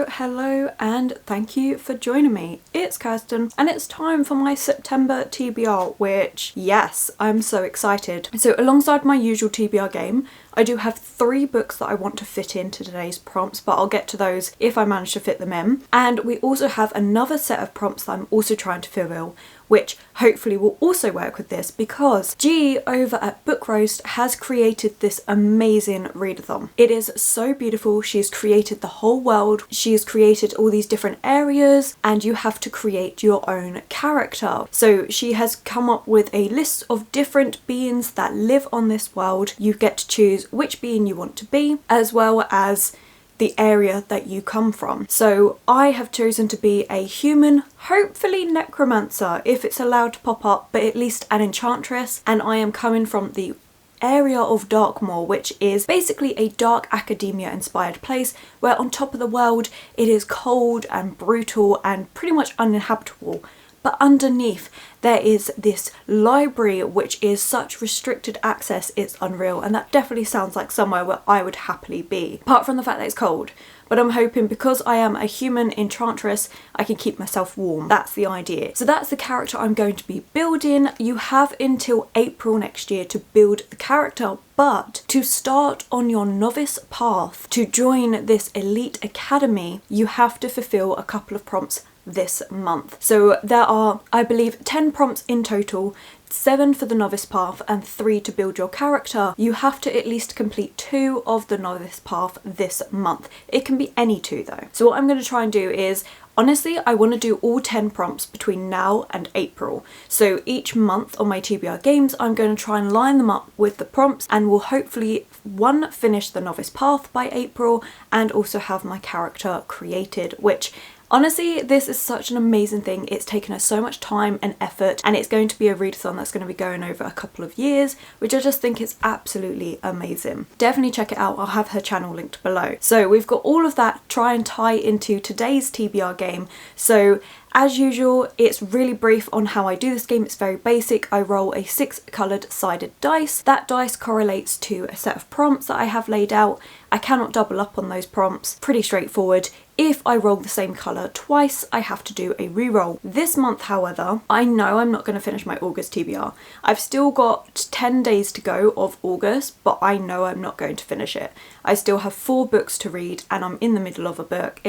Hello and thank you for joining me. It's Kirsten and it's time for my September TBR, which, yes, I'm so excited. So alongside my usual TBR game, I do have 3 books that I want to fit into today's prompts, but I'll get to those if I manage to fit them in. And we also have another set of prompts that I'm also trying to fulfill, which hopefully will also work with this, because G over at Book Roast has created this amazing readathon. It is so beautiful. She's created the whole world. She's created all these different areas and you have to create your own character. So she has come up with a list of different beings that live on this world. You get to choose which being you want to be, as well as the area that you come from. So I have chosen to be a human, hopefully necromancer if it's allowed to pop up, but at least an enchantress, and I am coming from the area of Darkmoor, which is basically a dark academia inspired place where on top of the world it is cold and brutal and pretty much uninhabitable. But underneath there is this library which is such restricted access, it's unreal, and that definitely sounds like somewhere where I would happily be, apart from the fact that it's cold. But I'm hoping because I am a human enchantress, I can keep myself warm. That's the idea. So that's the character I'm going to be building. You have until April next year to build the character, but to start on your novice path, to join this elite academy, you have to fulfill a couple of prompts this month. So there are, I believe, 10 prompts in total, 7 for the novice path and 3 to build your character. You have to at least complete 2 of the novice path this month. It can be any 2 though. So what I'm going to try and do is, honestly, I want to do all 10 prompts between now and April. So each month on my TBR games, I'm going to try and line them up with the prompts and will hopefully, 1, finish the novice path by April and also have my character created, which honestly, this is such an amazing thing. It's taken us so much time and effort, and it's going to be a readathon that's going to be going over a couple of years, which I just think is absolutely amazing. Definitely check it out. I'll have her channel linked below. So we've got all of that try and tie into today's TBR game. So as usual, it's really brief on how I do this game. It's very basic. I roll a 6 coloured sided dice. That dice correlates to a set of prompts that I have laid out. I cannot double up on those prompts. Pretty straightforward. If I roll the same colour twice, I have to do a reroll. This month, however, I know I'm not going to finish my August TBR. I've still got 10 days to go of August, but I know I'm not going to finish it. I still have 4 books to read and I'm in the middle of a book.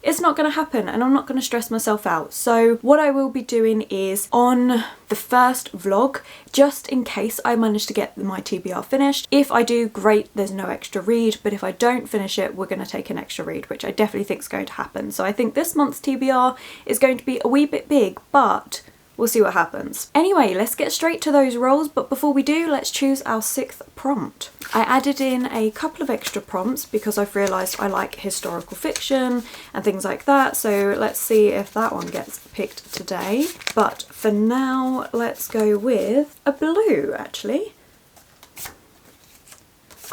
It's not going to happen and I'm not going to stress myself out. So what I will be doing is on the first vlog, just in case I manage to get my TBR finished. If I do, great, there's no extra read, but if I don't finish it, we're going to take an extra read, which I definitely think is going to happen. So I think this month's TBR is going to be a wee bit big, but we'll see what happens. Anyway, let's get straight to those rolls, but before we do, let's choose our 6th prompt. I added in a couple of extra prompts because I've realised I like historical fiction and things like that, so let's see if that one gets picked today. But for now, let's go with a blue, actually.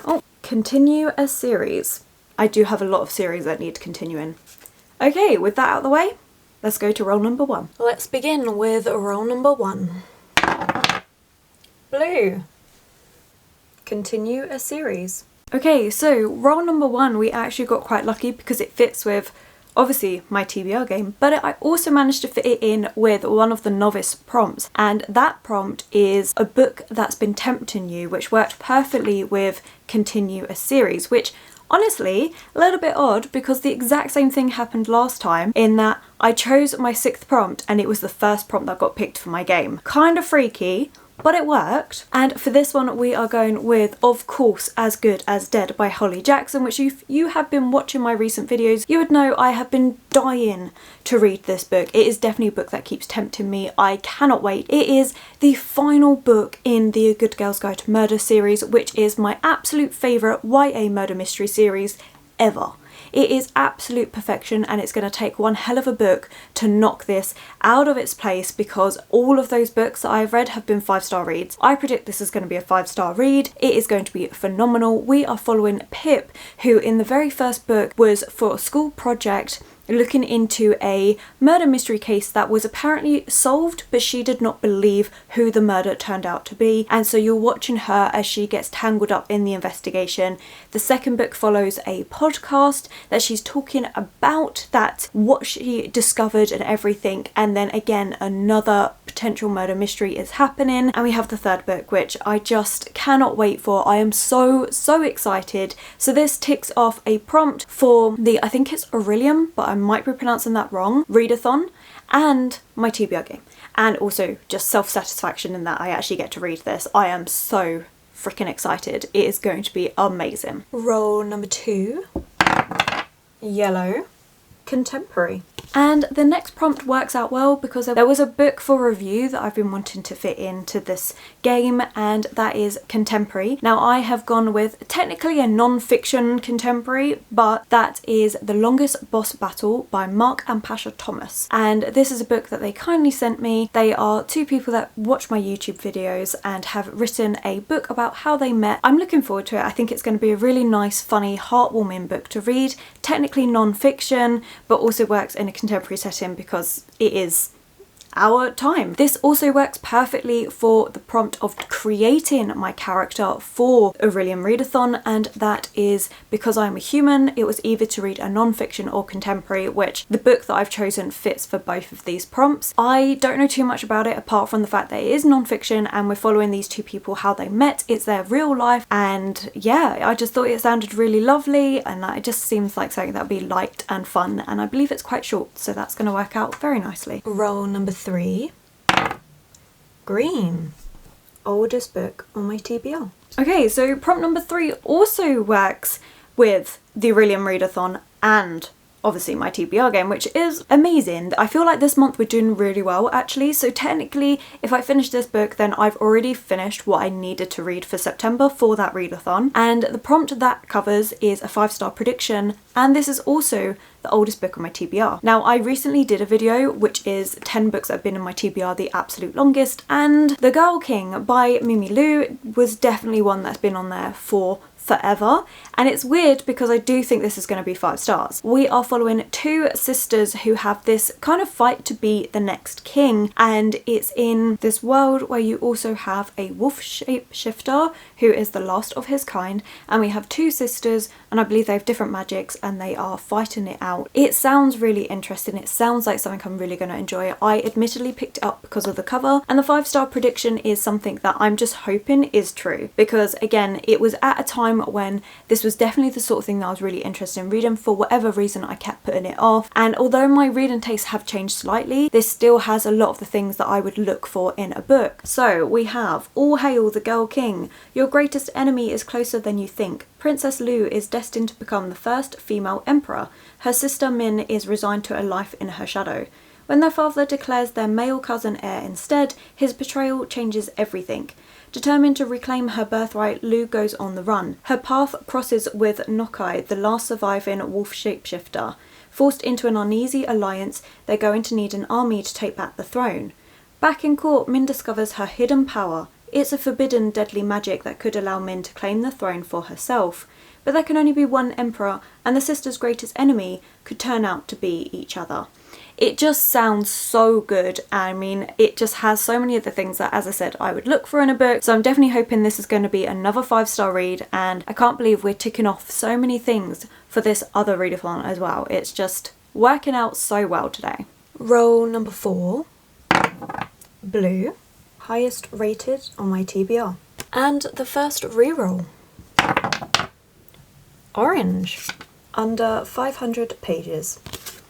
Oh, continue a series. I do have a lot of series that need continuing. Okay, with that out of the way, let's go to roll number 1. Let's begin with roll number 1. Blue. Continue a series. Okay, so roll number 1, we actually got quite lucky because it fits with, obviously, my TBR game, but I also managed to fit it in with one of the novice prompts, and that prompt is a book that's been tempting you, which worked perfectly with continue a series, which honestly, a little bit odd because the exact same thing happened last time in that I chose my 6th prompt and it was the first prompt that got picked for my game. Kind of freaky, but it worked. And for this one we are going with, of course, As Good as Dead by Holly Jackson, which if you have been watching my recent videos, you would know I have been dying to read this book. It is definitely a book that keeps tempting me. I cannot wait. It is the final book in the A Good Girl's Guide to Murder series, which is my absolute favourite YA murder mystery series ever. It is absolute perfection and it's going to take one hell of a book to knock this out of its place because all of those books that I've read have been 5-star reads. I predict this is going to be a 5-star read. It is going to be phenomenal. We are following Pip, who in the very first book was for a school project looking into a murder mystery case that was apparently solved, but she did not believe who the murder turned out to be, and so you're watching her as she gets tangled up in the investigation. The second book follows a podcast that she's talking about that, what she discovered and everything, and then again another potential murder mystery is happening. And we have the third book, which I just cannot wait for. I am so excited. So this ticks off a prompt for the, I think it's Orilium, but I might be pronouncing that wrong, readathon, and my TBR game, and also just self-satisfaction in that I actually get to read this. I am so freaking excited. It is going to be amazing. Roll number 2, yellow, contemporary. And the next prompt works out well because there was a book for review that I've been wanting to fit into this game, and that is contemporary. Now I have gone with technically a non-fiction contemporary, but that is The Longest Boss Battle by Mark and Pasha Thomas. And this is a book that they kindly sent me. They are two people that watch my YouTube videos and have written a book about how they met. I'm looking forward to it. I think it's going to be a really nice, funny, heartwarming book to read. Technically non-fiction, but also works in a contemporary setting because it is our time. This also works perfectly for the prompt of creating my character for Orilium Readathon, and that is because I'm a human. It was either to read a non-fiction or contemporary, which the book that I've chosen fits for both of these prompts. I don't know too much about it apart from the fact that it is non-fiction and we're following these two people, how they met. It's their real life, and yeah, I just thought it sounded really lovely, and that it just seems like something that would be light and fun, and I believe it's quite short, so that's going to work out very nicely. Roll number 3, green, oldest book on my TBR. Okay, so prompt number 3 also works with the Orilium Readathon and obviously my TBR game, which is amazing. I feel like this month we're doing really well actually, so technically if I finish this book then I've already finished what I needed to read for September for that readathon, and the prompt that covers is a 5-star prediction, and this is also the oldest book on my TBR. Now I recently did a video which is 10 books that have been in my TBR the absolute longest, and The Girl King by Mimi Lou was definitely one that's been on there for forever, and it's weird because I do think this is going to be 5 stars. We are following two sisters who have this kind of fight to be the next king, and it's in this world where you also have a wolf shapeshifter who is the last of his kind, and we have two sisters, and I believe they have different magics and they are fighting it out. It sounds really interesting. It sounds like something I'm really going to enjoy. I admittedly picked it up because of the cover, and the 5-star prediction is something that I'm just hoping is true, because again it was at a time when this was definitely the sort of thing that I was really interested in reading. For whatever reason I kept putting it off, and although my reading tastes have changed slightly, this still has a lot of the things that I would look for in a book. So we have All Hail the Girl King. Your greatest enemy is closer than you think. Princess Lu is destined to become the first female emperor. Her sister Min is resigned to a life in her shadow. When their father declares their male cousin heir instead, his betrayal changes everything. Determined to reclaim her birthright, Lu goes on the run. Her path crosses with Nokai, the last surviving wolf shapeshifter. Forced into an uneasy alliance, they're going to need an army to take back the throne. Back in court, Min discovers her hidden power. It's a forbidden, deadly magic that could allow Min to claim the throne for herself. But there can only be one emperor, and the sisters' greatest enemy could turn out to be each other. It just sounds so good. I mean, it just has so many of the things that, as I said, I would look for in a book. So I'm definitely hoping this is going to be another 5-star read, and I can't believe we're ticking off so many things for this other readathon as well. It's just working out so well today. Roll number 4, blue, highest rated on my TBR. And the first reroll, orange, under 500 pages.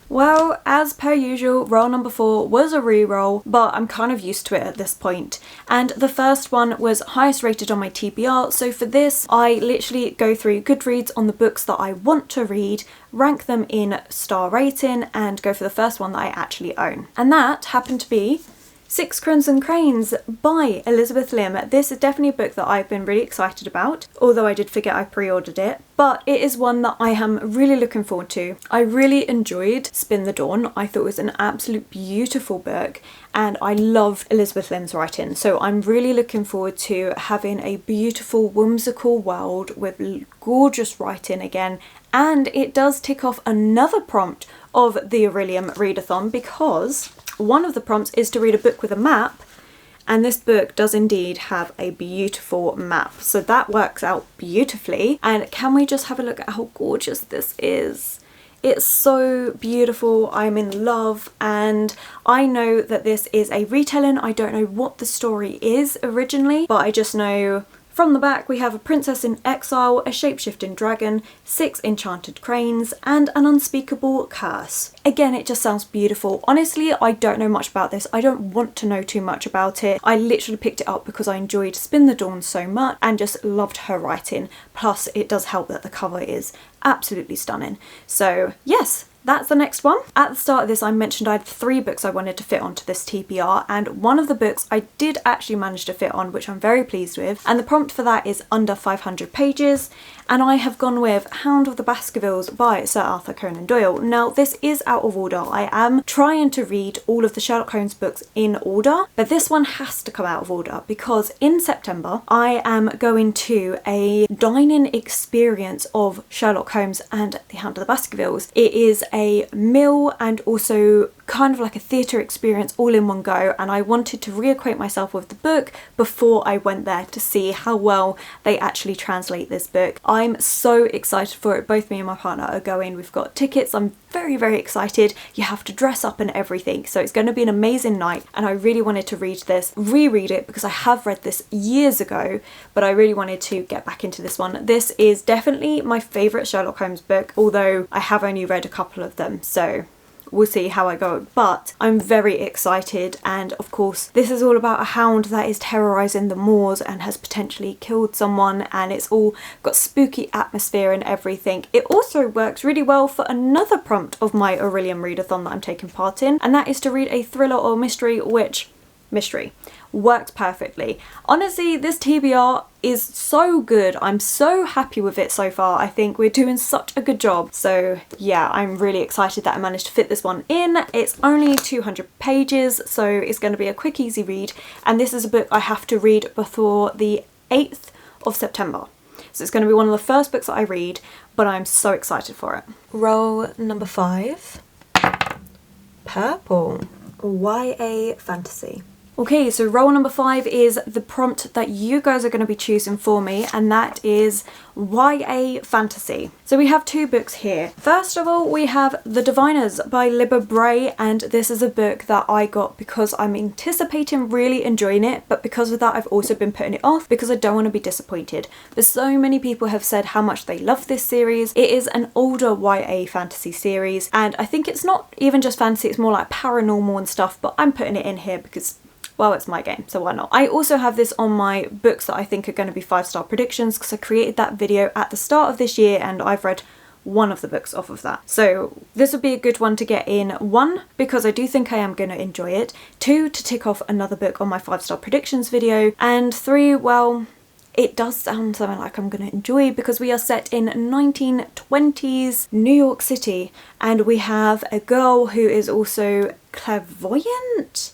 Well, as per usual, roll number 4 was a reroll, but I'm kind of used to it at this point. And the first one was highest rated on my TBR, so for this I literally go through Goodreads on the books that I want to read, rank them in star rating, and go for the first one that I actually own. And that happened to be Six Crimson Cranes by Elizabeth Lim. This is definitely a book that I've been really excited about, although I did forget I pre-ordered it, but it is one that I am really looking forward to. I really enjoyed Spin the Dawn. I thought it was an absolute beautiful book, and I loved Elizabeth Lim's writing, so I'm really looking forward to having a beautiful, whimsical world with gorgeous writing again. And it does tick off another prompt of the Orilium Readathon because one of the prompts is to read a book with a map, and this book does indeed have a beautiful map. So that works out beautifully. And can we just have a look at how gorgeous this is? It's so beautiful. I'm in love, and I know that this is a retelling. I don't know what the story is originally, but I just know from the back we have a princess in exile, a shape-shifting dragon, 6 enchanted cranes, and an unspeakable curse. Again, it just sounds beautiful. Honestly, I don't know much about this. I don't want to know too much about it. I literally picked it up because I enjoyed Spin the Dawn so much and just loved her writing. Plus, it does help that the cover is absolutely stunning. So yes, that's the next one. At the start of this, I mentioned I had 3 books I wanted to fit onto this TBR, and one of the books I did actually manage to fit on, which I'm very pleased with, and the prompt for that is under 500 pages, and I have gone with Hound of the Baskervilles by Sir Arthur Conan Doyle. Now, this is out of order. I am trying to read all of the Sherlock Holmes books in order, but this one has to come out of order because in September I am going to a dining experience of Sherlock Holmes and the Hound of the Baskervilles. It is a meal and also kind of like a theatre experience all in one go, and I wanted to reacquaint myself with the book before I went there to see how well they actually translate this book. I'm so excited for it. Both me and my partner are going. We've got tickets. I'm very, very excited. You have to dress up and everything, so it's going to be an amazing night, and I really wanted to reread it because I have read this years ago, but I really wanted to get back into this one. This is definitely my favourite Sherlock Holmes book, although I have only read a couple of them, so we'll see how I go, but I'm very excited. And of course, this is all about a hound that is terrorising the moors and has potentially killed someone, and it's all got spooky atmosphere and everything. It also works really well for another prompt of my Orilium Readathon that I'm taking part in, and that is to read a thriller or mystery, which works perfectly. Honestly, this TBR is so good. I'm so happy with it so far. I think we're doing such a good job. So yeah, I'm really excited that I managed to fit this one in. It's only 200 pages, so it's going to be a quick, easy read. And this is a book I have to read before the 8th of September. So it's going to be one of the first books that I read, but I'm so excited for it. Roll number 5. Purple. YA fantasy. Okay, so roll number 5 is the prompt that you guys are going to be choosing for me, and that is YA fantasy. So we have 2 books here. First of all, we have The Diviners by Libba Bray, and this is a book that I got because I'm anticipating really enjoying it, but because of that I've also been putting it off because I don't want to be disappointed. But so many people have said how much they love this series. It is an older YA fantasy series, and I think it's not even just fantasy, it's more like paranormal and stuff, but I'm putting it in here because, well, it's my game, so why not? I also have this on my books that I think are going to be 5-star predictions because I created that video at the start of this year and I've read one of the books off of that. So this would be a good one to get in. 1, because I do think I am going to enjoy it. 2, to tick off another book on my 5-star predictions video. And 3, well, it does sound something like I'm going to enjoy because we are set in 1920s New York City, and we have a girl who is also clairvoyant,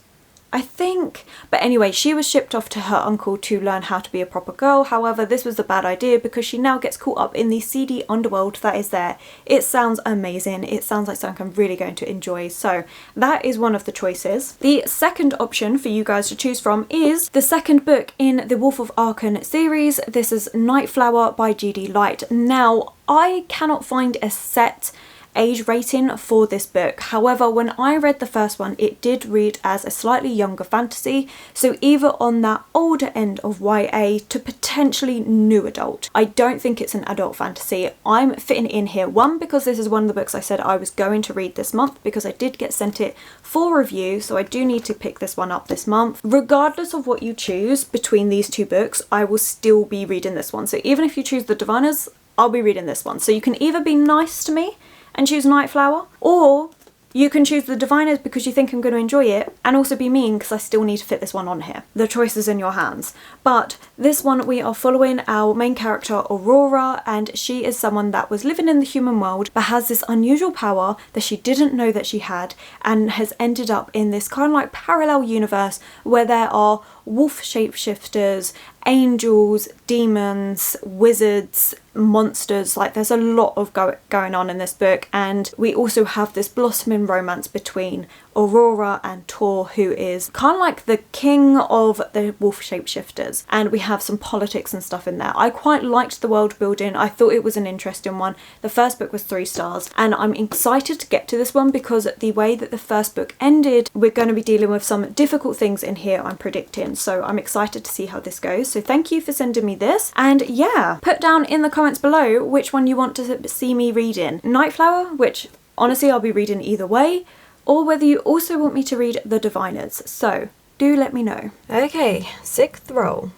I think. But anyway, she was shipped off to her uncle to learn how to be a proper girl. However, this was a bad idea because she now gets caught up in the seedy underworld that is there. It sounds amazing. It sounds like something I'm really going to enjoy. So that is one of the choices. The second option for you guys to choose from is the second book in the Wolf of Arkan series. This is Nightflower by G.D. Light. Now, I cannot find a set age rating for this book. However, when I read the first one, it did read as a slightly younger fantasy, so either on that older end of YA to potentially new adult. I don't think it's an adult fantasy. I'm fitting it in here, 1, because this is one of the books I said I was going to read this month because I did get sent it for review, so I do need to pick this one up this month. Regardless of what you choose between these 2 books, I will still be reading this one. So even if you choose The Diviners, I'll be reading this one. So you can either be nice to me and choose Nightflower, or you can choose The Diviners because you think I'm going to enjoy it and also be mean because I still need to fit this one on here. The choice is in your hands. But this one we are following our main character Aurora, and she is someone that was living in the human world but has this unusual power that she didn't know that she had, and has ended up in this kind of like parallel universe where there are wolf shapeshifters, angels, demons, wizards, monsters. Like, there's a lot of going on in this book, and we also have this blossoming romance between Aurora and Tor, who is kind of like the king of the wolf shapeshifters, and we have some politics and stuff in there. I quite liked the world building. I thought it was an interesting one. The first book was 3 stars, and I'm excited to get to this one because the way that the first book ended, we're going to be dealing with some difficult things in here, I'm predicting, so I'm excited to see how this goes. So thank you for sending me this, and yeah, put down in the comments below which one you want to see me reading. Nightflower, which honestly I'll be reading either way, or whether you also want me to read The Diviners, so do let me know. Okay, 6th roll.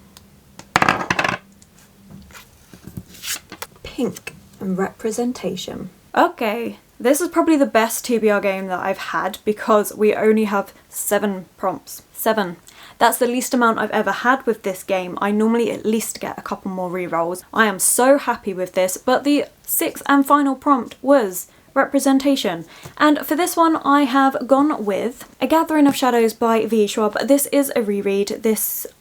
Pink representation. Okay, this is probably the best TBR game that I've had because we only have 7 prompts. 7. That's the least amount I've ever had with this game. I normally at least get a couple more rerolls. I am so happy with this, but the 6th and final prompt was representation, and for this one I have gone with A Gathering of Shadows by V. Schwab. This is a reread.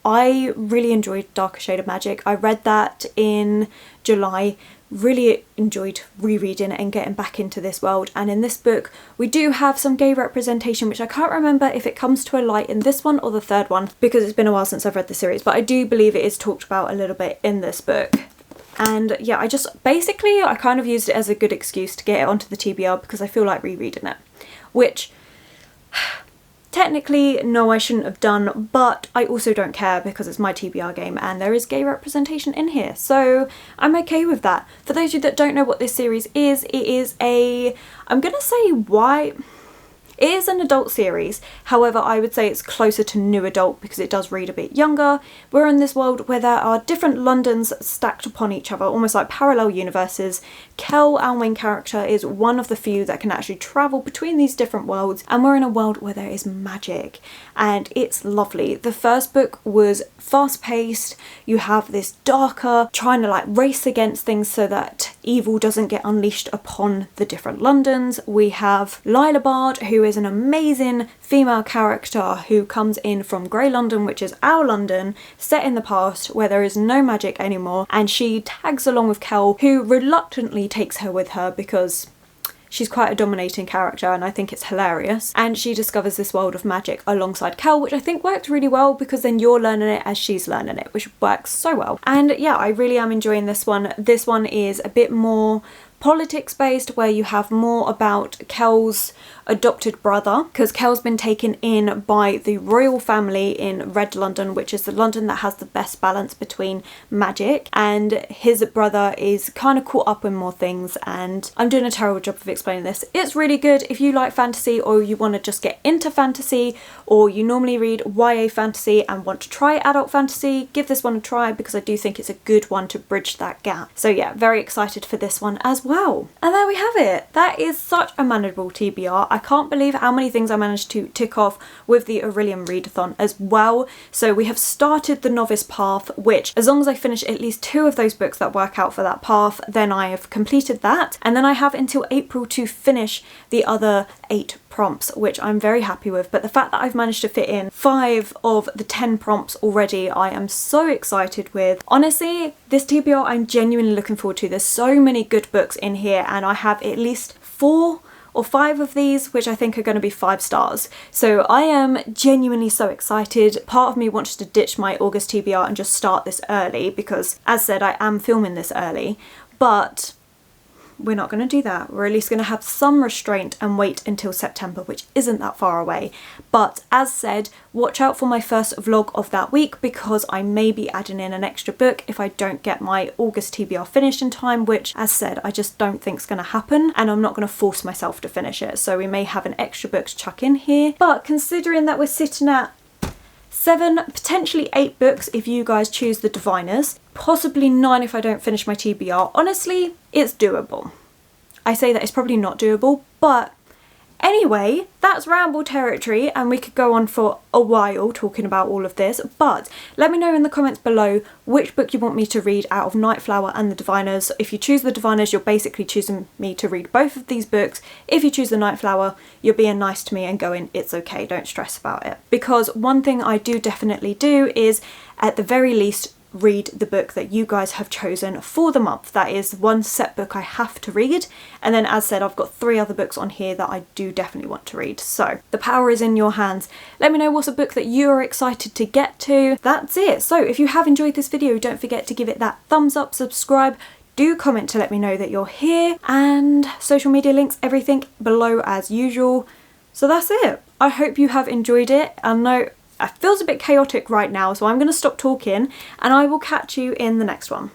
I really enjoyed Darker Shade of Magic. I read that in July, really enjoyed rereading it and getting back into this world, and in this book we do have some gay representation, which I can't remember if it comes to a light in this one or the 3rd one because it's been a while since I've read the series, but I do believe it is talked about a little bit in this book. And yeah, I kind of used it as a good excuse to get it onto the TBR because I feel like rereading it, which technically no, I shouldn't have done, but I also don't care because it's my TBR game and there is gay representation in here, so I'm okay with that. For those of you that don't know what this series is, it is I'm gonna say why. It is an adult series, however I would say it's closer to new adult because it does read a bit younger. We're in this world where there are different Londons stacked upon each other, almost like parallel universes. Kel, our main character, is one of the few that can actually travel between these different worlds, and we're in a world where there is magic, and it's lovely. The first book was fast-paced. You have this darker, trying to like race against things so that evil doesn't get unleashed upon the different Londons. We have Lila Bard, who is an amazing female character who comes in from Grey London, which is our London, set in the past where there is no magic anymore, and she tags along with Kel, who reluctantly takes her with her because she's quite a dominating character and I think it's hilarious, and she discovers this world of magic alongside Kel, which I think worked really well because then you're learning it as she's learning it, which works so well. And yeah, I really am enjoying this one. This one is a bit more politics based, where you have more about Kel's adopted brother, because Kel's been taken in by the royal family in Red London, which is the London that has the best balance between magic, and his brother is kind of caught up in more things, and I'm doing a terrible job of explaining this. It's really good if you like fantasy, or you want to just get into fantasy, or you normally read YA fantasy and want to try adult fantasy. Give this one a try because I do think it's a good one to bridge that gap. So yeah, very excited for this one as well. And there we have it. That is such a manageable TBR. I can't believe how many things I managed to tick off with the Orilium readathon as well. So we have started the novice path, which as long as I finish at least 2 of those books that work out for that path, then I have completed that. And then I have until April to finish the other 8 prompts, which I'm very happy with. But the fact that I've managed to fit in 5 of the 10 prompts already, I am so excited with. Honestly, this TBR I'm genuinely looking forward to. There's so many good books in here, and I have at least 4 or 5 of these which I think are going to be 5 stars. So I am genuinely so excited. Part of me wants to ditch my August TBR and just start this early because, as said, I am filming this early, but we're not going to do that. We're at least going to have some restraint and wait until September, which isn't that far away. But as said, watch out for my first vlog of that week because I may be adding in an extra book if I don't get my August TBR finished in time, which, as said, I just don't think is going to happen, and I'm not going to force myself to finish it. So we may have an extra book to chuck in here. But considering that we're sitting at 7, potentially 8 books if you guys choose the Diviners, possibly 9 if I don't finish my TBR. Honestly, it's doable. I say that it's probably not doable, but Anyway, that's ramble territory and we could go on for a while talking about all of this, but let me know in the comments below which book you want me to read out of Nightflower and the Diviners. If you choose the Diviners, you're basically choosing me to read both of these books. If you choose the Nightflower, you're being nice to me and going, it's okay, don't stress about it. Because one thing I do definitely do is, at the very least, read the book that you guys have chosen for the month. That is one set book I have to read, and then as said, I've got 3 other books on here that I do definitely want to read. So the power is in your hands. Let me know what's a book that you're excited to get to. That's it. So if you have enjoyed this video, don't forget to give it that thumbs up, subscribe, do comment to let me know that you're here, and social media links, everything below as usual. So that's it. I hope you have enjoyed it. I know it feels a bit chaotic right now, so I'm going to stop talking and I will catch you in the next one.